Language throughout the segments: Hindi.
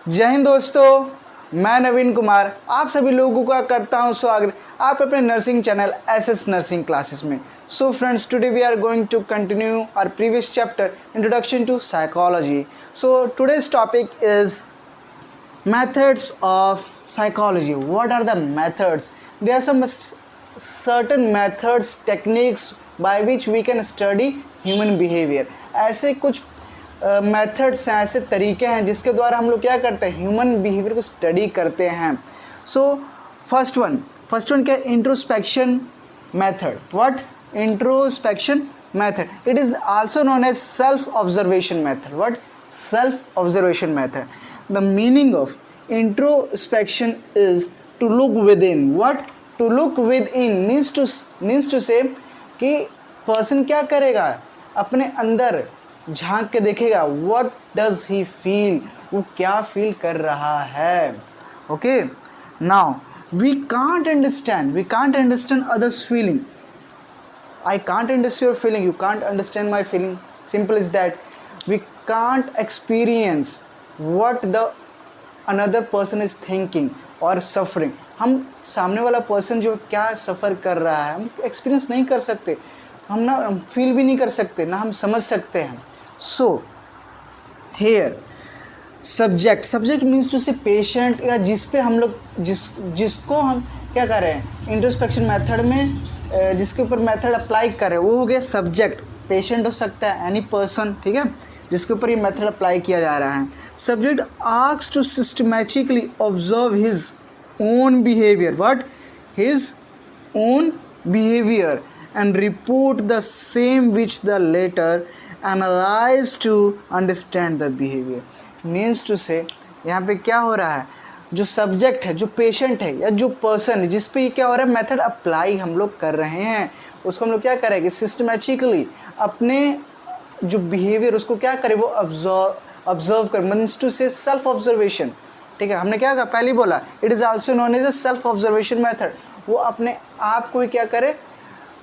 जय हिंद दोस्तों, मैं नवीन कुमार आप सभी लोगों का करता हूं स्वागत आप अपने nursing channel SS nursing classes में। So friends, today we are going to continue our previous chapter introduction to psychology. So today's topic is methods of psychology. What are the methods? There are some certain methods, techniques by which we can study human behavior. ऐसे कुछ मेथड्स हैं, ऐसे तरीके हैं जिसके द्वारा हम लोग क्या करते हैं, ह्यूमन बिहेवियर को स्टडी करते हैं। सो फर्स्ट वन क्या, introspection method. What? Introspection method. It is also known as self observation method. What? Self observation method. The meaning of introspection is to look within. What? To look within means to say कि पर्सन क्या करेगा, अपने अंदर झांक के देखेगा। What does he feel? वो क्या फील कर रहा है। Okay? Now we can't understand others' feeling. I can't understand your feeling. You can't understand my feeling. Simple as that. We can't experience what the another person is thinking or suffering. हम सामने वाला पर्सन जो क्या सफ़र कर रहा है हम एक्सपीरियंस नहीं कर सकते, हम ना फील भी नहीं कर सकते, ना हम समझ सकते हैं। So here subject means to say patient, या जिस पे हम लोग जिसको हम क्या कर रहे हैं इंट्रोस्पेक्शन मेथड में, जिसके ऊपर मेथड अप्लाई कर रहे हैं वो हो गया सब्जेक्ट। पेशेंट हो सकता है, एनी पर्सन, ठीक है, जिसके ऊपर ये मेथड अप्लाई किया जा रहा है। Subject asks to systematically observe his own behaviour. What? His own behaviour and report the same which the latter analyse to understand the behaviour. Means to say यहाँ पे क्या हो रहा है, जो सब्जेक्ट है, जो पेशेंट है या जो पर्सन है जिस पे ये क्या हो रहा है मेथड अप्लाई हम लोग कर रहे हैं, उसको हम लोग क्या करेंगे, सिस्टमैटिकली अपने जो बिहेवियर उसको क्या करे, वो ऑब्जर्व कर। Means to say self observation. ठीक है, हमने क्या कहा, पहले ही बोला it is also known as a self observation method. वो अपने आप को ही क्या करे,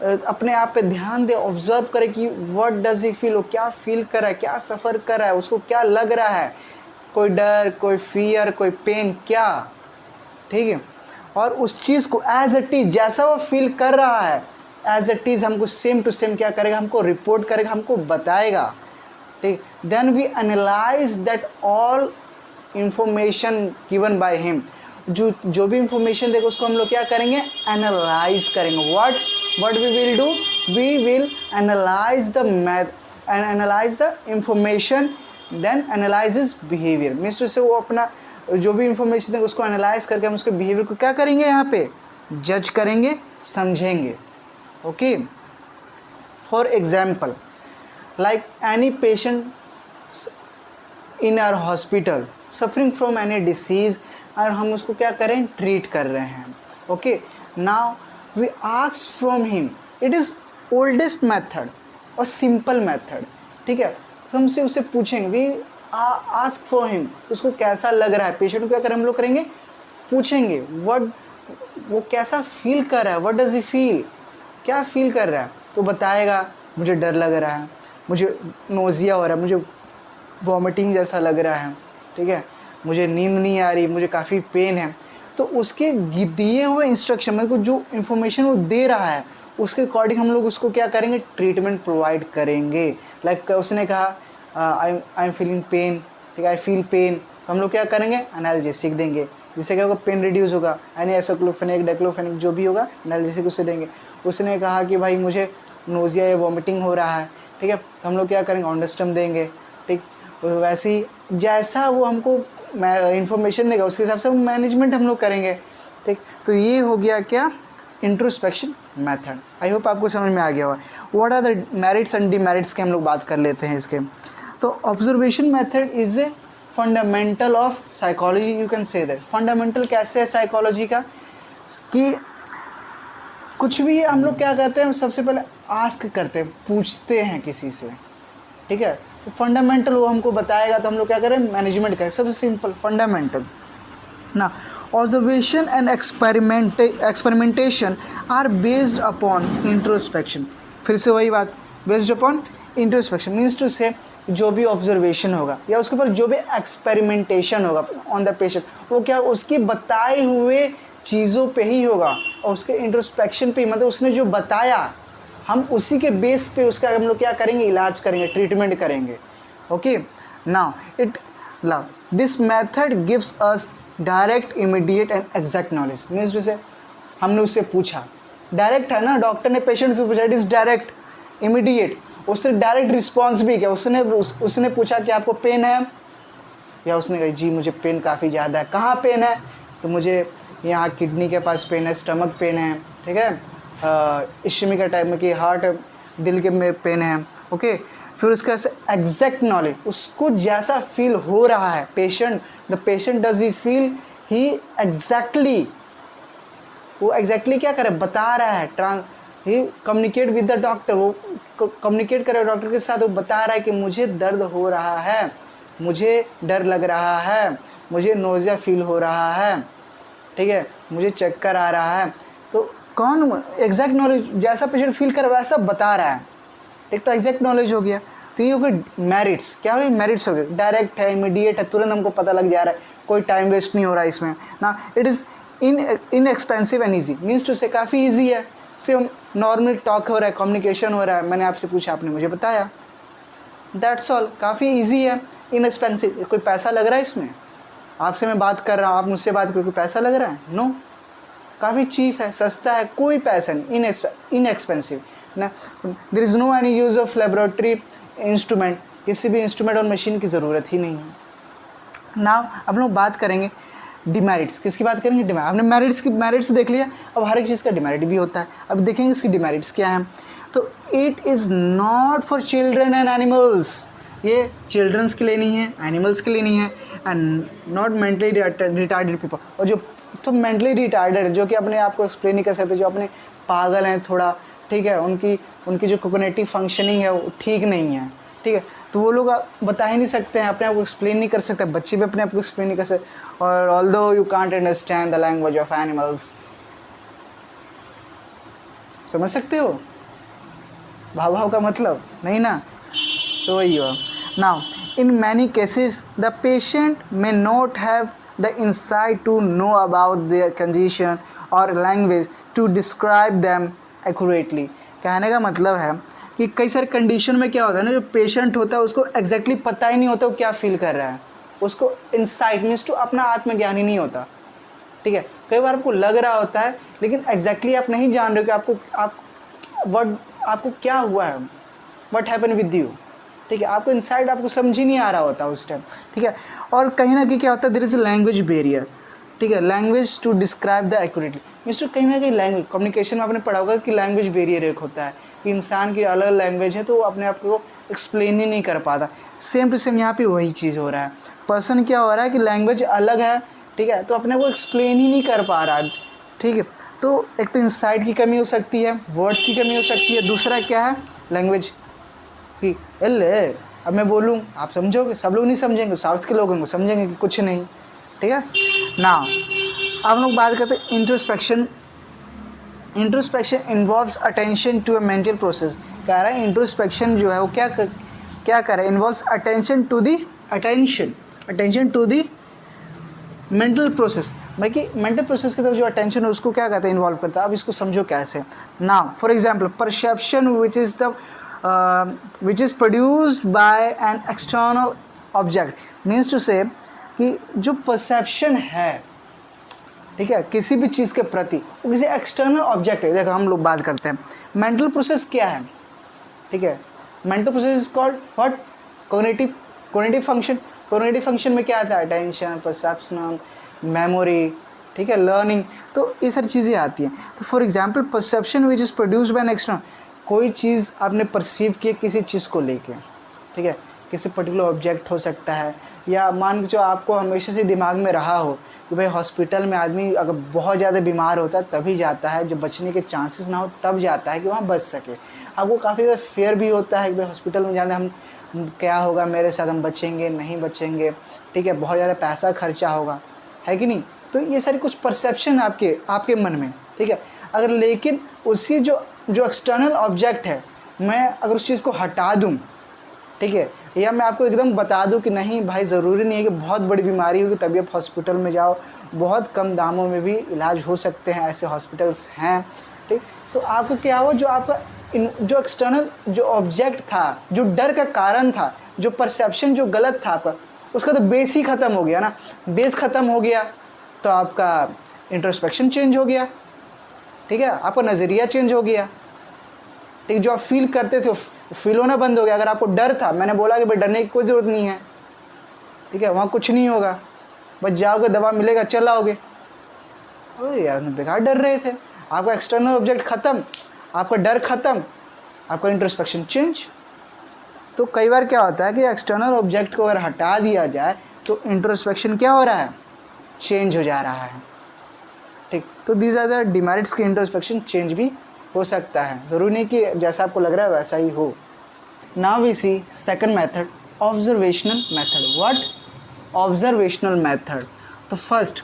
अपने आप पे ध्यान दे, ऑब्जर्व करे कि व्हाट डज ही फील, वो क्या फील कर रहा है, क्या सफ़र कर रहा है, उसको क्या लग रहा है, कोई डर, कोई फियर, कोई पेन, क्या। ठीक है, और उस चीज़ को एज इट इज जैसा वो फील कर रहा है एज इट इज़ हमको सेम टू सेम क्या करेगा, हमको रिपोर्ट करेगा, हमको बताएगा। ठीक, then we analyse that all information given by him. जो भी इंफॉर्मेशन देगा उसको हम लोग क्या करेंगे, एनालाइज करेंगे। What we will do, we will analyse the information, then analyse his behaviour. Means to say वो अपना जो भी इंफॉर्मेशन देगा उसको एनालाइज करके हम उसके बिहेवियर को क्या करेंगे, यहाँ पे जज करेंगे, समझेंगे। Okay, for example, like any patient in our hospital suffering from any disease, और हम उसको क्या करें, ट्रीट कर रहे हैं। Okay, now we ask from him, it is oldest method और simple method। ठीक है, तो हमसे उससे पूछेंगे, we ask for him, उसको कैसा लग रहा है, पेशेंट को क्या करें हम लोग करेंगे, पूछेंगे वो कैसा फील कर रहा है, what does he feel, क्या फील कर रहा है। तो बताएगा मुझे डर लग रहा है, मुझे नोज़िया हो रहा है, मुझे वॉमिटिंग जैसा लग रहा है, ठीक है, मुझे नींद नहीं आ रही, मुझे काफ़ी पेन है। तो उसके दिए हुए इंस्ट्रक्शन, मतलब जो इन्फॉर्मेशन वो दे रहा है उसके अकॉर्डिंग हम लोग उसको क्या करेंगे, ट्रीटमेंट प्रोवाइड करेंगे। लाइक उसने कहा आई एम फीलिंग पेन, ठीक है, आई फील पेन, तो हम लोग क्या करेंगे, एनाल्जेसिक देंगे, जिससे क्या होगा, पेन रिड्यूस होगा, यानी एसोक्लोफेनिक, डेक्लोफेनिक जो भी होगा एनाल्जेसिक उससे देंगे। उसने कहा कि भाई मुझे नोज़िया या वॉमिटिंग हो रहा है, ठीक है, तो हम लोग क्या करेंगे, ऑन्डेस्टम देंगे। ठीक, वैसे ही जैसा वो हमको इंफॉर्मेशन देगा उसके हिसाब से मैनेजमेंट हम लोग करेंगे। ठीक, तो ये हो गया क्या, इंट्रोस्पेक्शन मेथड। आई होप आपको समझ में आ गया होगा। What are the merits and demerits के हम लोग बात कर लेते हैं इसके। तो observation method is a fundamental of psychology, you can say that. Fundamental कैसे है साइकोलॉजी का, कि कुछ भी हम लोग क्या करते हैं, सबसे पहले आस्क करते हैं, पूछते हैं किसी से। ठीक है, तो फंडामेंटल वो हमको बताएगा तो हम लोग क्या करें, मैनेजमेंट करें। सबसे सिंपल फंडामेंटल ना, observation and experimentation are based upon introspection. फिर से वही बात, based upon introspection means to say जो भी ऑब्जर्वेशन होगा या उसके ऊपर जो भी एक्सपेरिमेंटेशन होगा ऑन द पेशेंट, वो क्या उसकी बताए हुए चीज़ों पे ही होगा और उसके इंट्रोस्पेक्शन पे, मतलब उसने जो बताया हम उसी के बेस पे उसका हम लोग क्या करेंगे, इलाज करेंगे, ट्रीटमेंट करेंगे। Okay, now it love this method gives us direct, immediate and exact knowledge. Means जैसे हमने उससे पूछा, डायरेक्ट है ना, डॉक्टर ने पेशेंट से पूछा, इट इज़ डायरेक्ट, इमीडिएट, उसने डायरेक्ट रिस्पॉन्स भी किया। उसने पूछा कि आपको पेन है, या उसने कहा जी मुझे पेन काफ़ी ज़्यादा है, कहाँ पेन है, तो मुझे यहाँ किडनी के पास पेन है, स्टमक पेन है, ठीक है, इश्मी का टाइप में कि हार्ट, दिल के में पेन है। ओके, फिर उसका एग्जैक्ट नॉलेज, उसको जैसा फील हो रहा है patient, the patient does he feel he exactly, वो एग्जैक्टली क्या करे, बता रहा है, ही कम्युनिकेट विद द डॉक्टर, वो कम्युनिकेट करे डॉक्टर के साथ, वो बता रहा है कि मुझे दर्द हो रहा है, मुझे डर लग रहा है, मुझे नोज़िया फील हो रहा है, ठीक है, मुझे चक्कर आ रहा है। तो कौन एग्जैक्ट नॉलेज, जैसा पेशेंट फील कर वैसा बता रहा है, एक तो एग्जैक्ट नॉलेज हो गया। तो ये हो गई मेरिट्स, क्या हो गई, मेरिट्स हो गए, डायरेक्ट है, इमीडिएट है, तुरंत हमको पता लग जा रहा है, कोई टाइम वेस्ट नहीं हो रहा है इसमें ना, it is inexpensive and easy, means to say काफ़ी ईजी है, सिर्फ नॉर्मल टॉक हो रहा है, कम्युनिकेशन हो रहा है, मैंने आपसे पूछा, आपने मुझे बताया, दैट्स ऑल, काफ़ी ईजी है, इनएक्सपेंसिव, कोई पैसा लग रहा है इसमें, आपसे मैं बात कर रहा हूँ, आप मुझसे बात कर, कोई पैसा लग रहा है, नो, काफ़ी चीप है, सस्ता है, कोई पैसा नहीं, इनएक्सपेंसिव ना। There is no any use of laboratory instrument, किसी भी इंस्ट्रूमेंट और मशीन की ज़रूरत ही नहीं है। नाउ अब लोग बात करेंगे डिमेरिट्स, किसकी बात करेंगे, डिमेरिट, आपने मेरिट्स देख लिया, अब हर एक चीज़ का डिमेरिट भी होता है, अब देखेंगे इसकी डिमेरिट्स क्या हैं। तो it is not for children and animals, ये चिल्ड्रंस के लिए नहीं है, एनिमल्स के लिए नहीं है, and not mentally retarded people, और जो तो मेंटली रिटार्डेड है, जो कि अपने आप को एक्सप्लेन नहीं कर सकते, जो अपने पागल हैं थोड़ा, ठीक है, उनकी जो कोग्निटिव फंक्शनिंग है वो ठीक नहीं है, ठीक है, तो वो लोग बता ही नहीं सकते हैं, अपने आप को एक्सप्लेन नहीं कर सकते, बच्चे भी अपने आप को एक्सप्लेन नहीं कर सकते, और although you can't understand the language of animals, समझ सकते हो भाव का मतलब नहीं ना, तो वही हो। Now in many cases the patient may not have the insight to know about their condition or language to describe them accurately। कहने का मतलब है कि कई सारे कंडीशन में क्या होता है ना, जो पेशेंट होता है उसको एग्जैक्टली पता ही नहीं होता वो क्या फील कर रहा है, उसको इंसाइट मीन्स टू अपना आत्मज्ञान ही नहीं होता, ठीक है, कई बार आपको लग रहा होता है लेकिन एग्जैक्टली आप नहीं जान रहे हो कि आपको क्या हुआ है, व्हाट हैपन विद यू, ठीक है, आपको इनसाइड आपको समझ ही नहीं आ रहा होता उस टाइम, ठीक है, और कहीं ना कहीं क्या होता है, there is a language barrier, ठीक है, language to describe the accurately, means to कहीं ना कहीं लैंग्वेज, कम्युनिकेशन में आपने पढ़ा होगा कि लैंग्वेज बैरियर एक होता है कि इंसान की अलग लैंग्वेज है तो वो अपने आप को एक्सप्लेन ही नहीं कर पाता, सेम टू सेम यहाँ पे वही चीज़ हो रहा है, पर्सन क्या हो रहा है कि लैंग्वेज अलग है, ठीक है, तो अपने को एक्सप्लेन ही नहीं कर पा रहा, ठीक है, तो एक तो इंसाइट की कमी हो सकती है, वर्ड्स की कमी हो सकती है, दूसरा क्या है, लैंग्वेज कि अल्ले अब मैं बोलूँ आप समझोगे, सब लोग नहीं समझेंगे, साउथ के लोग होंगे समझेंगे कि कुछ नहीं, ठीक है ना। अब लोग बात करते हैं introspection. Introspection involves attention to a mental process, कह रहा है इंट्रोस्पेक्शन जो है वो क्या कर रहा है, involves attention to the mental process, बाकी मेंटल प्रोसेस की तरफ जो अटेंशन है उसको क्या कहते हैं, इन्वॉल्व करता है। अब इसको समझो कैसे। Now for example perception which is produced by an external object, means to say कि जो परसेप्शन है, ठीक है, किसी भी चीज़ के प्रति वो किसी एक्सटर्नल ऑब्जेक्ट है। देखो हम लोग बात करते हैं मेंटल प्रोसेस क्या है, ठीक है, mental process is called what, cognitive function. Cognitive function में क्या आता है, अटेंशन, परसेप्शन, मेमोरी, ठीक है, लर्निंग, तो ये सारी चीज़ें आती हैं। तो for example perception which is produced by an external, कोई चीज़ आपने परसीव की किसी चीज़ को लेके, ठीक है, किसी पर्टिकुलर ऑब्जेक्ट हो सकता है, या मान के जो आपको हमेशा से दिमाग में रहा हो कि भाई हॉस्पिटल में आदमी अगर बहुत ज़्यादा बीमार होता है तभी जाता है, जब बचने के चांसेस ना हो तब जाता है कि वहाँ बच सके। आपको काफ़ी ज़्यादा फेयर भी होता है कि भाई हॉस्पिटल में जाने हम क्या होगा मेरे साथ, हम बचेंगे नहीं बचेंगे, ठीक है, बहुत ज़्यादा पैसा खर्चा होगा, है कि नहीं। तो ये सारी कुछ परसेप्शन आपके मन में, ठीक है। अगर लेकिन उसी जो एक्सटर्नल ऑब्जेक्ट है, मैं अगर उस चीज़ को हटा दूँ, ठीक है, या मैं आपको एकदम बता दूं कि नहीं भाई ज़रूरी नहीं है कि बहुत बड़ी बीमारी होगी तभी आप हॉस्पिटल में जाओ, बहुत कम दामों में भी इलाज हो सकते हैं, ऐसे हॉस्पिटल्स हैं, ठीक। तो आपको क्या हुआ, जो आपका जो एक्सटर्नल जो ऑब्जेक्ट था, जो डर का कारण था, जो परसेप्शन जो गलत था आपका, उसका तो बेस ही ख़त्म हो गया ना। बेस ख़त्म हो गया तो आपका इंट्रोस्पेक्शन चेंज हो गया, ठीक है, आपका नज़रिया चेंज हो गया, ठीक। जो आप फील करते थे फील होना बंद हो गया। अगर आपको डर था, मैंने बोला कि भाई डरने की कोई ज़रूरत नहीं है, ठीक है, वहाँ कुछ नहीं होगा, बस जाओगे दवा मिलेगा चल आओगे। अरे यार बेकार डर रहे थे, आपका एक्सटर्नल ऑब्जेक्ट ख़त्म, आपका डर ख़त्म, आपका इंट्रोस्पेक्शन चेंज। तो कई बार क्या होता है कि एक्सटर्नल ऑब्जेक्ट को अगर हटा दिया जाए तो इंट्रोस्पेक्शन क्या हो रहा है, चेंज हो जा रहा है, ठीक। तो दीज आर द डिमेरिट्स की इंट्रोस्पेक्शन चेंज भी हो सकता है, ज़रूरी नहीं कि जैसा आपको लग रहा है वैसा ही हो। Now we see second method, observational method. What observational method? तो first,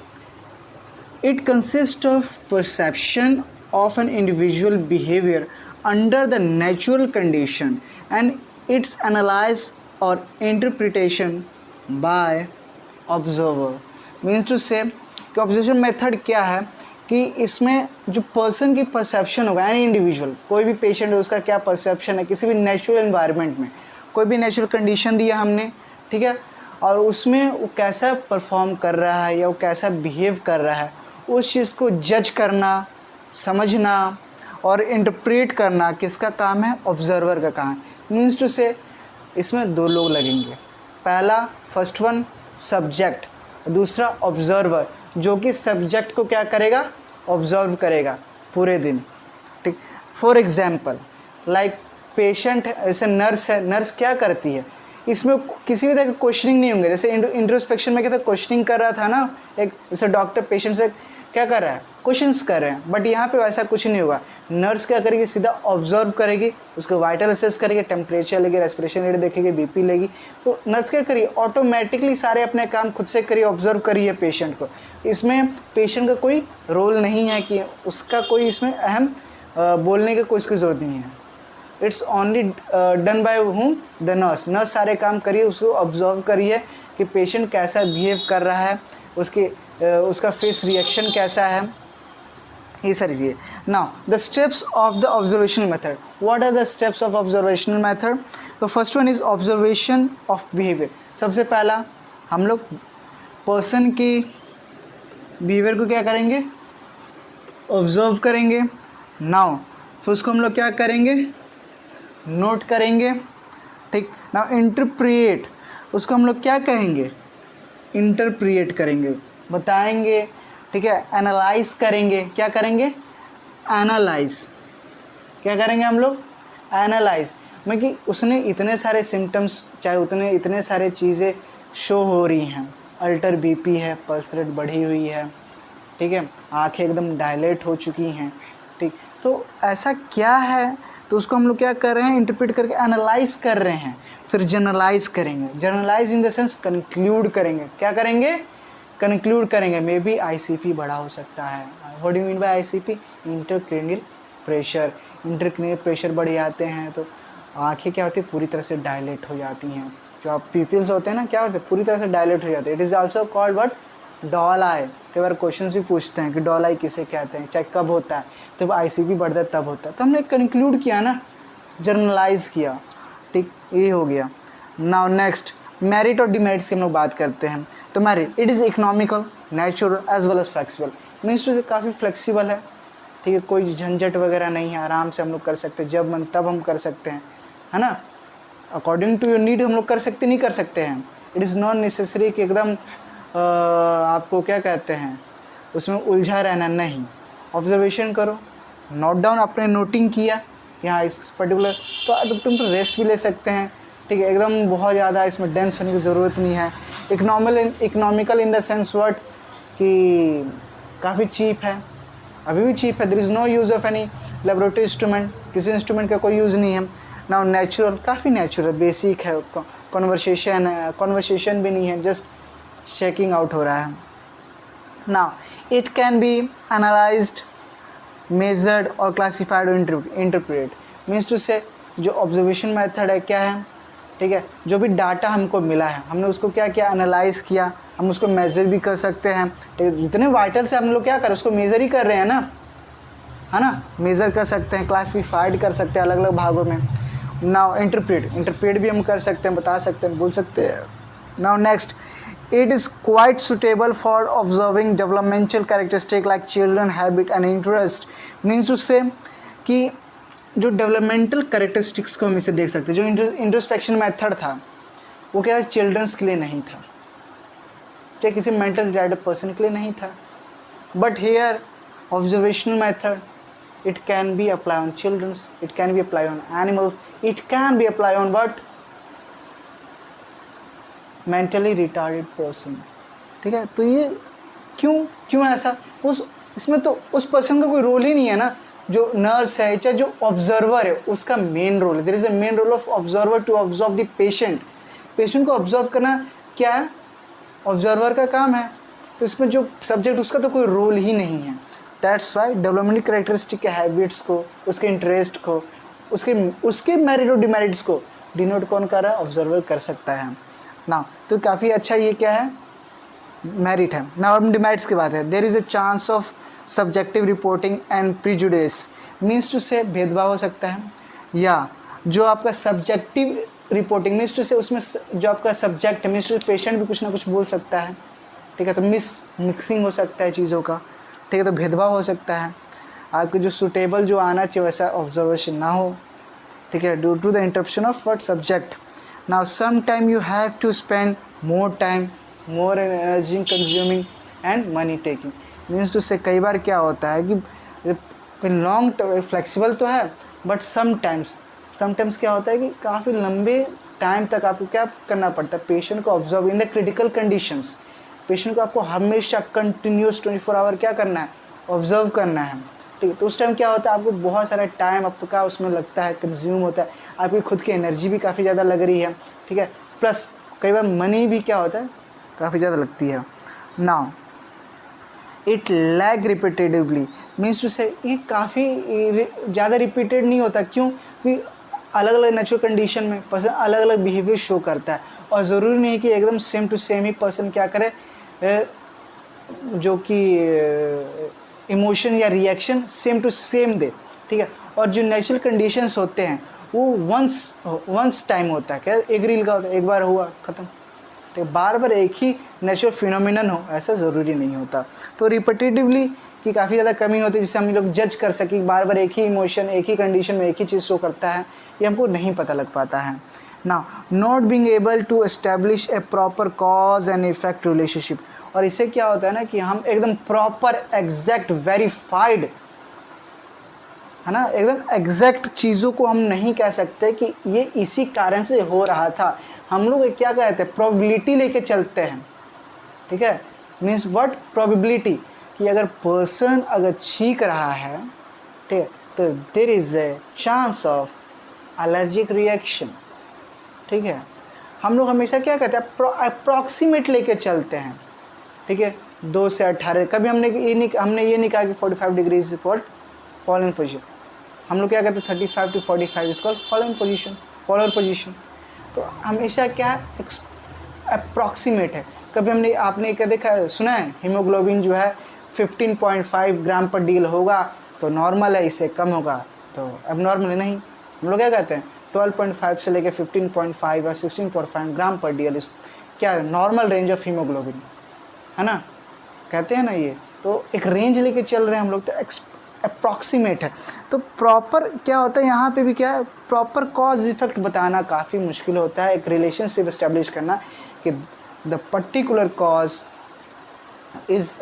it consists of perception of an individual behavior under the natural condition and its analysis or interpretation by observer. Means to say कि ऑब्जर्वेशन मेथड क्या है कि इसमें जो पर्सन की परसेप्शन होगा, यानी इंडिविजुअल, कोई भी पेशेंट है उसका क्या परसेप्शन है किसी भी नेचुरल एनवायरनमेंट में, कोई भी नेचुरल कंडीशन दिया हमने, ठीक है, और उसमें वो कैसा परफॉर्म कर रहा है या वो कैसा बिहेव कर रहा है, उस चीज़ को जज करना, समझना और इंटरप्रेट करना किसका काम है, ऑब्जर्वर का काम है। मीन्स टू से इसमें दो लोग लगेंगे, पहला फर्स्ट वन सब्जेक्ट, दूसरा ऑब्जर्वर, जो कि सब्जेक्ट को क्या करेगा, ऑब्जर्व करेगा पूरे दिन, ठीक। फॉर एग्जाम्पल लाइक पेशेंट, जैसे नर्स है, नर्स क्या करती है, इसमें किसी भी तरह का क्वेश्चनिंग नहीं होंगे। जैसे इंट्रोस्पेक्शन में क्या था, क्वेश्चनिंग कर रहा था ना, एक जैसे डॉक्टर पेशेंट से क्या कर रहा है, क्वेश्चंस कर रहे हैं, बट यहाँ पे वैसा कुछ नहीं होगा। नर्स क्या करेगी, सीधा ऑब्जर्व करेगी, उसको वाइटल असेस करेगी, टेम्परेचर लेगी, रेस्पिरेशन रेट देखेगी, बीपी लेगी। तो नर्स क्या करिए, ऑटोमेटिकली सारे अपने काम खुद से करिए, ऑब्जर्व करिए पेशेंट को। इसमें पेशेंट का कोई रोल नहीं है कि उसका कोई इसमें अहम बोलने का कोई इसकी ज़रूरत नहीं है। It's only done by whom, the nurse. Nurse सारे काम करिए, उसको ऑब्जर्व करिए कि पेशेंट कैसा बिहेव कर रहा है, उसका फेस रिएक्शन कैसा है, ये सारी चीज़ें। Now the steps of the observational method. What are the steps of observational method? तो first one is observation of behaviour. सबसे पहला हम लोग पर्सन के बिहेवियर को क्या करेंगे, ऑब्जर्व करेंगे। नाउ फिर उसको हम लोग क्या करेंगे, नोट करेंगे, ठीक। नाउ इंटरप्रिएट, उसको हम लोग क्या कहेंगे, इंटरप्रिएट करेंगे, बताएंगे, ठीक है। एनालाइज करेंगे, क्या करेंगे, एनालाइज, क्या करेंगे हम लोग, एनालाइज। मैं कि उसने इतने सारे सिम्टम्स, चाहे इतने सारे चीज़ें शो हो रही हैं, अल्टर बीपी है, पल्स रेट बढ़ी हुई है, ठीक है, आँखें एकदम डायलेट हो चुकी हैं, ठीक। तो ऐसा क्या है, तो उसको हम लोग क्या कर रहे हैं, इंटरप्रेट करके एनालाइज कर रहे हैं। फिर जनरलाइज करेंगे, generalise in the sense conclude करेंगे, क्या करेंगे, कंक्लूड करेंगे। मे बी आईसीपी बढ़ा हो सकता है। What do you mean by ICP? Intracranial pressure. Intracranial pressure बढ़ जाते हैं तो आँखें क्या होती है, पूरी तरह से डायलेट हो जाती हैं। जो आप पीपल्स होते हैं ना, क्या होते हैं, पूरी तरह से डायलेट हो जाते हैं। It is also called what, doll eye. कई बार क्वेश्चंस भी पूछते हैं कि डॉल आई किसे कहते हैं, चाहे कब होता है, तो आईसीपी बढ़ता है तब होता है। तो हमने कंक्लूड किया ना, जर्नलाइज किया, ठीक, ये हो गया। नाउ नेक्स्ट मेरिट और डिमेरिट्स की हम लोग बात करते हैं। तो merit, it is economical, natural as well as flexible. Means to say काफ़ी फ्लेक्सिबल है, ठीक है, कोई झंझट वगैरह नहीं है, आराम से हम लोग कर सकते हैं, जब मन तब हम कर सकते हैं, है ना, अकॉर्डिंग टू योर नीड हम लोग कर सकते नहीं कर सकते हैं। इट इज़ नॉट नेसेसरी कि एकदम आपको क्या कहते हैं उसमें उलझा रहना, नहीं। ऑब्जर्वेशन करो, नोट डाउन, आपने नोटिंग किया यहाँ इस पर्टिकुलर, तो तुम तो रेस्ट भी ले सकते हैं, ठीक है, एकदम बहुत ज़्यादा इसमें डेंस होने की ज़रूरत नहीं है। Economical in the sense what, कि काफ़ी चीप है, अभी भी चीप है। There is no use of any laboratory instrument, किसी इंस्ट्रूमेंट का कोई यूज़ नहीं है। नाउ नेचुरल, काफ़ी नेचुरल, बेसिक है, कॉन्वर्सेशन भी नहीं है, जस्ट चेकिंग आउट हो रहा है। Now it can be analysed, measured और क्लासिफाइड और इंटरप्रेट। मीन्स टू से जो ऑब्जर्वेशन मेथड है क्या है, ठीक है, जो भी डाटा हमको मिला है हमने उसको क्या किया, एनालाइज किया, हम उसको मेज़र भी कर सकते हैं। ठीक है, जितने वाइटल से हम लोग क्या कर रहे हैं उसको मेज़र ही कर रहे हैं ना, है ना, मेज़र कर सकते हैं, क्लासीफाइड कर सकते हैं अलग अलग भागों में। नाउ इंटरप्रेट भी हम कर सकते हैं, बता सकते हैं, बोल सकते हैं। Now next, it is quite suitable for observing developmental characteristic like children habit and interest, means to say कि जो डेवलपमेंटल कैरेक्टरिस्टिक्स को हम इसे देख सकते हैं। जो इंट्रोस्पेक्शन मेथड था वो क्या था, चिल्ड्रंस के लिए नहीं था, चाहे किसी मेंटल रिटार्डेड पर्सन के लिए नहीं था। But here observational method, it can be applied on childrens, it can be applied on animals, it can be applied on what, mentally retarded person. ठीक है, तो ये क्यों ऐसा, इसमें तो उस पर्सन का कोई रोल ही नहीं है ना। जो नर्स है चाहे जो ऑब्जर्वर है उसका मेन रोल है, there is a main role of observer to observe the patient. Patient को ऑब्जर्व करना क्या है, ऑब्जर्वर का काम है। तो इसमें जो सब्जेक्ट उसका तो कोई रोल ही नहीं है। दैट्स वाई डेवलपमेंट कैरेक्टरिस्टिक के हैबिट्स को, उसके इंटरेस्ट को, उसके मेरिट और डिमेरिट्स को डिनोट कौन कर रहा है, ऑब्जर्वर कर सकता है ना। तो काफ़ी अच्छा ये क्या है, मेरिट है ना। हम डिमेरिट्स की बात है, there is a chance of subjective reporting and prejudice, means to say भेदभाव हो सकता है, या जो आपका सब्जेक्टिव रिपोर्टिंग मीन्स टू से उसमें जो आपका सब्जेक्ट है मीन्स टू पेशेंट भी कुछ ना कुछ बोल सकता है। ठीक है, तो मिक्सिंग हो सकता है चीज़ों का। ठीक है, तो भेदभाव हो सकता है, आपको जो सूटेबल जो आना चाहिए वैसा ऑब्जर्वेशन ना हो। ठीक है, due to the interruption of what subject. Now sometime you have to spend more time, more energy consuming and money taking, means to say कई बार क्या होता है कि लॉन्ग फ्लेक्सिबल तो है बट समटाइम्स क्या होता है कि काफ़ी लंबे टाइम तक आपको क्या करना पड़ता है, पेशेंट को observe in the critical conditions. Patient को आपको हमेशा कंटिन्यूस 24 आवर क्या करना है, ऑब्जर्व करना है। ठीक है, तो उस टाइम क्या होता है, आपको बहुत सारा टाइम आपका उसमें लगता है, कंज्यूम होता है, आपकी खुद की एनर्जी भी काफ़ी ज़्यादा लग रही है। ठीक है, प्लस कई बार मनी भी क्या होता है, काफ़ी ज़्यादा लगती है। Now it lag repetitively, means to say ये काफ़ी ज़्यादा रिपीटेड नहीं होता। क्यों, कि अलग अलग नेचुरल कंडीशन में पर्सन अलग अलग बिहेवियर शो करता है, और ज़रूरी नहीं कि एकदम सेम टू सेम ही पर्सन क्या करे, जो कि इमोशन या रिएक्शन सेम टू सेम दे। ठीक है, और जो नेचुरल कंडीशंस होते हैं वो वंस टाइम होता है, क्या एक रील का होता है, एक बार हुआ ख़त्म। ठीक है, बार बार एक ही नेचुरल फिनोमिनन हो ऐसा ज़रूरी नहीं होता। तो रिपीटेटिवली की काफ़ी ज़्यादा कमी होती है जिससे हम लोग जज कर सकें बार बार एक ही इमोशन एक ही कंडीशन में एक ही चीज़ शो करता है, ये हमको नहीं पता लग पाता है ना। Not being able to establish a proper cause and effect relationship, और इससे क्या होता है ना कि हम एकदम प्रॉपर एग्जैक्ट वेरीफाइड, है ना, एकदम एग्जैक्ट चीज़ों को हम नहीं कह सकते कि ये इसी कारण से हो रहा था। हम लोग क्या कहते हैं, प्रोबेबिलिटी लेके चलते हैं। ठीक है, मीन्स व्हाट, प्रोबेबिलिटी, कि अगर पर्सन अगर छींक रहा है, ठीक है, तो there is a chance of allergic reaction. ठीक है, हम लोग हमेशा क्या कहते हैं, अप्रॉक्सीमेट लेके चलते हैं। ठीक है, 2 से 18, कभी हमने ये नहीं कहा कि 45 डिग्रीज फॉर फॉलोइंग पोजीशन, हम लोग क्या कहते हैं 35 to 45 is called following position, follower position. तो हमेशा क्या अप्रॉक्सीमेट है। कभी आपने क्या देखा, सुना है हीमोग्लोबिन जो है 15.5 ग्राम पर डील होगा तो नॉर्मल है, इससे कम होगा तो अब नॉर्मल है नहीं। हम लोग क्या कहते हैं 12.5 से लेकर 15.5 या 16.5 ग्राम पर डील इस क्या नॉर्मल रेंज ऑफ हीमोग्लोबिन, है ना, कहते हैं ना। ये तो एक रेंज लेके चल रहे हैं हम लोग, तो अप्रॉक्सीमेट है। तो प्रॉपर क्या होता है, यहाँ पे भी क्या है, प्रॉपर कॉज इफेक्ट बताना काफ़ी मुश्किल होता है, एक रिलेशनशिप इस्टेब्लिश करना कि द पर्टिकुलर कॉज इज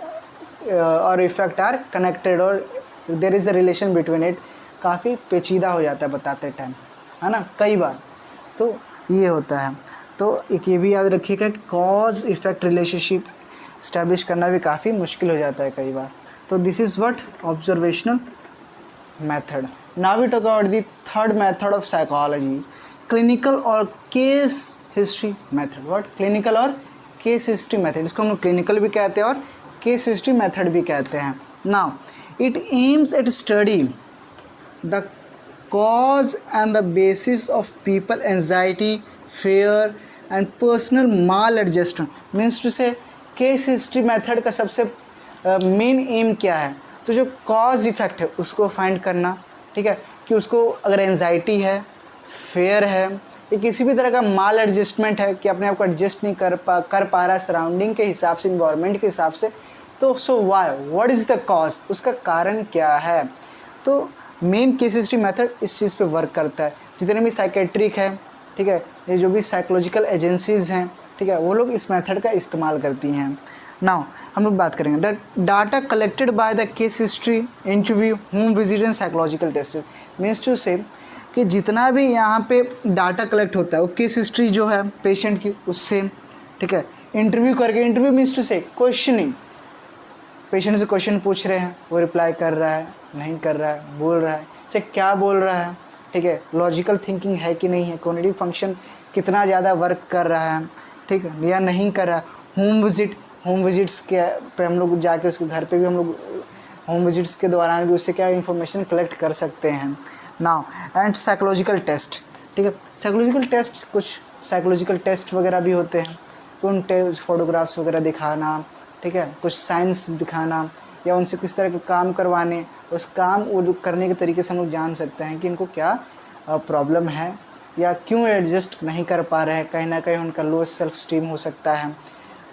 और इफेक्ट आर कनेक्टेड और there is a relation between it, काफ़ी पेचीदा हो जाता है बताते टाइम, है ना, कई बार। तो ये होता है। तो एक ये भी याद रखिएगा कि कॉज इफेक्ट रिलेशनशिप इस्टेब्लिश करना भी काफ़ी मुश्किल हो जाता है कई बार। तो this is what observational method. Now we talk about the third method of psychology, clinical और case history method. What, clinical और केस हिस्ट्री मेथड, इसको हम लोग क्लिनिकल भी कहते हैं और केस हिस्ट्री मेथड भी कहते हैं। Now it aims at study the cause and the basis of people anxiety, fear and personal maladjustment means to say case history method का सबसे मेन एम क्या है, तो जो कॉज इफेक्ट है उसको फाइंड करना, ठीक है, कि उसको अगर एंजाइटी है, फेयर है या किसी भी तरह का माल एडजस्टमेंट है कि अपने आप को एडजस्ट नहीं कर पा रहा सराउंडिंग के हिसाब से, इन्वायरमेंट के हिसाब से, तो so why, what is the cause, उसका कारण क्या है। तो मेन केस हिस्ट्री मेथड इस चीज़ पे वर्क करता है। जितने भी साइकेट्रिक है, ठीक है, ये जो भी साइकोलॉजिकल एजेंसीज़ हैं, ठीक है, वो लोग इस मेथड का इस्तेमाल करती हैं। नाउ हम लोग बात करेंगे the data collected by the case history, interview, home visit and psychological test means to say कि जितना भी यहाँ पे डाटा कलेक्ट होता है वो केस हिस्ट्री जो है पेशेंट की उससे, ठीक है, इंटरव्यू करके, इंटरव्यू मीन्स टू से क्वेश्चनिंग, पेशेंट से क्वेश्चन पूछ रहे हैं, वो रिप्लाई कर रहा है, नहीं कर रहा है, बोल रहा है, चाहे क्या बोल रहा है, ठीक है, लॉजिकल थिंकिंग है कि नहीं है, कॉग्निटिव फंक्शन कितना ज़्यादा वर्क कर रहा है, ठीक है, या नहीं कर रहा। होम विजिट, होम विजिट्स के पे हम लोग जाके उसके घर पे भी हम लोग होम विजिट्स के दौरान भी उससे क्या इन्फॉर्मेशन कलेक्ट कर सकते हैं। नाउ एंड साइकोलॉजिकल टेस्ट, ठीक है, साइकोलॉजिकल टेस्ट, कुछ साइकोलॉजिकल टेस्ट वगैरह भी होते हैं, तो उन फोटोग्राफ्स वगैरह दिखाना, ठीक है, कुछ साइंस दिखाना या उनसे किस तरह के काम करवाने, उस काम वो करने के तरीके से हम लोग जान सकते हैं कि इनको क्या प्रॉब्लम है या क्यों एडजस्ट नहीं कर पा रहे हैं। कहीं ना कहीं उनका लो सेल्फ स्टीम हो सकता है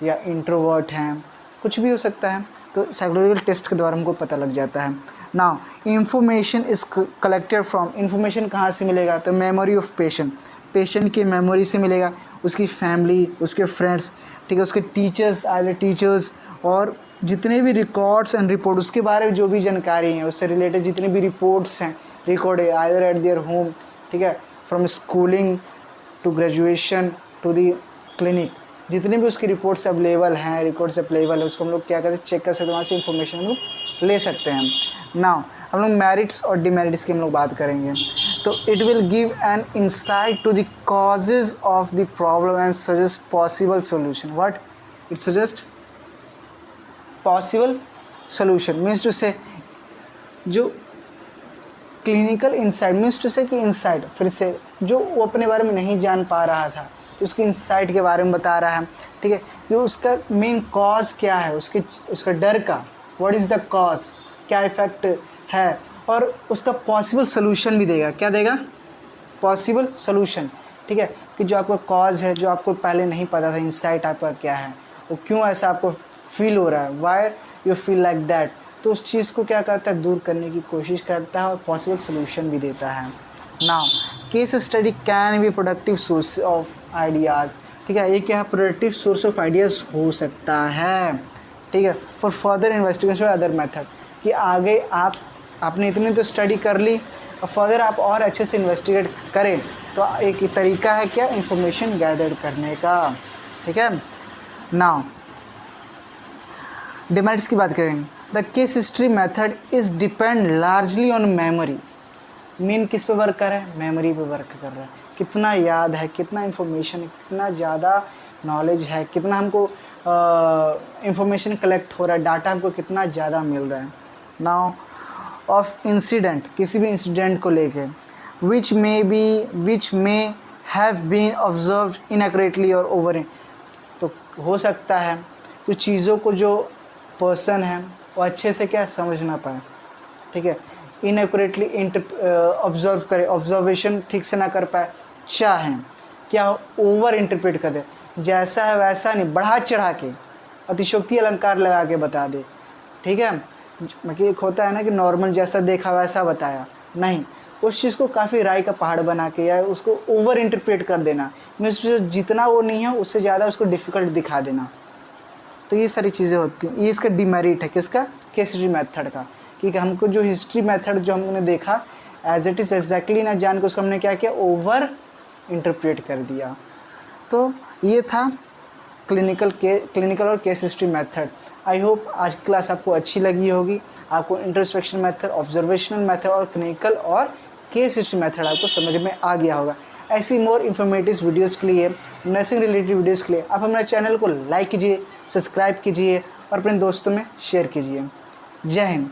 या इंट्रोवर्ट हैं, कुछ भी हो सकता है, तो साइकोलॉजिकल टेस्ट के द्वारा हमको पता लग जाता है। Now information is collected from, information कहाँ से मिलेगा, तो मेमोरी ऑफ पेशेंट, पेशेंट की मेमोरी से मिलेगा, उसकी फैमिली, उसके फ्रेंड्स, ठीक है, उसके टीचर्स, आइदर टीचर्स और जितने भी रिकॉर्ड्स एंड रिपोर्ट, उसके बारे में जो भी जानकारी है उससे रिलेटेड जितने भी रिपोर्ट्स हैं, रिकॉर्ड है आइदर एट देयर होम, ठीक है, from schooling to graduation to the clinic, जितने भी उसकी रिपोर्ट्स अवेलेबल हैं, रिकॉर्ड्स अवेलेबल है, उसको हम लोग क्या करते हैं, चेक कर सकते हैं, वहाँ से इंफॉर्मेशन हम लोग ले सकते हैं। नाउ हम लोग मेरिट्स और डिमेरिट्स की हम लोग बात करेंगे। तो it will give an insight to the causes of the problem and suggest possible solution. What it suggest possible solution means to say जो clinical insight means to say कि इंसाइट, फिर से जो वो अपने बारे में नहीं जान पा रहा था तो उसकी इंसाइट के बारे में बता रहा है, ठीक है, कि उसका मेन कॉज क्या है, उसका डर का, व्हाट इज़ द कॉज, क्या इफ़ेक्ट है, और उसका पॉसिबल सोल्यूशन भी देगा। क्या देगा? पॉसिबल सोल्यूशन, ठीक है, कि जो आपका कॉज है, जो आपको पहले नहीं पता था, इंसाइट आपका क्या है, वो क्यों ऐसा आपको फील हो रहा है, why you feel like that, तो उस चीज़ को क्या करता है, दूर करने की कोशिश करता है और पॉसिबल सोल्यूशन भी देता है। Now case study can be productive source of ideas, ठीक है, ये क्या है, प्रोडक्टिव सोर्स ऑफ आइडियाज़ हो सकता है, ठीक है, for further investigation other method, कि आगे आपने इतनी तो स्टडी कर ली और फर्दर आप और अच्छे से इन्वेस्टिगेट करें, तो एक तरीका है क्या, इंफॉर्मेशन गैदर करने का, ठीक है। नाउ डिमेरिट्स की बात करेंगे। The case history method is depend largely on memory, main किस पे वर्क कर रहा है, मेमोरी पे वर्क कर रहा है, कितना याद है, कितना इन्फॉर्मेशन, कितना ज़्यादा नॉलेज है, कितना हमको इंफॉर्मेशन कलेक्ट हो रहा है, डाटा हमको कितना ज़्यादा मिल रहा है। नाउ ऑफ इंसिडेंट, किसी भी इंसिडेंट को लेके, विच मे हैव बीन ऑब्जर्व्ड इनएक्यूरेटली और ओवर, तो हो सकता है कुछ चीज़ों को जो पर्सन है वो अच्छे से क्या समझ ना पाए, ठीक है, इनएक्यूरेटली ऑब्जर्व करे, ऑब्जर्वेशन ठीक से ना कर पाए, चाहे क्या ओवर इंटरप्रेट कर दे, जैसा है वैसा नहीं, बढ़ा चढ़ा के अतिशोक्ति अलंकार लगा के बता दे, ठीक है, मतलब एक होता है ना कि नॉर्मल जैसा देखा वैसा बताया, नहीं, उस चीज़ को काफ़ी राय का पहाड़ बना के या उसको ओवर इंटरप्रेट कर देना, मीन्स जितना वो नहीं है उससे ज़्यादा उसको डिफ़िकल्ट दिखा देना, तो ये सारी चीज़ें होती हैं। ये इसका डिमेरिट है किसका, केस हिस्ट्री मेथड का, कि हमको जो हिस्ट्री मेथड जो हमने देखा एज इट इज़ एग्जैक्टली ना जान के उसको हमने क्या किया, ओवर इंटरप्रेट कर दिया। तो ये था क्लिनिकल और case history method. I hope आज की क्लास आपको अच्छी लगी होगी, आपको इंट्रोस्पेक्शन मेथड, ऑब्जर्वेशनल मेथड और क्लिनिकल और केस हिस्ट्री मेथड आपको समझ में आ गया होगा। ऐसी मोर इन्फॉर्मेटिव वीडियोज़ के लिए, नर्सिंग रिलेटेड वीडियोज़ के लिए आप हमारे चैनल को लाइक कीजिए, सब्सक्राइब कीजिए और अपने दोस्तों में शेयर कीजिए। जय हिंद।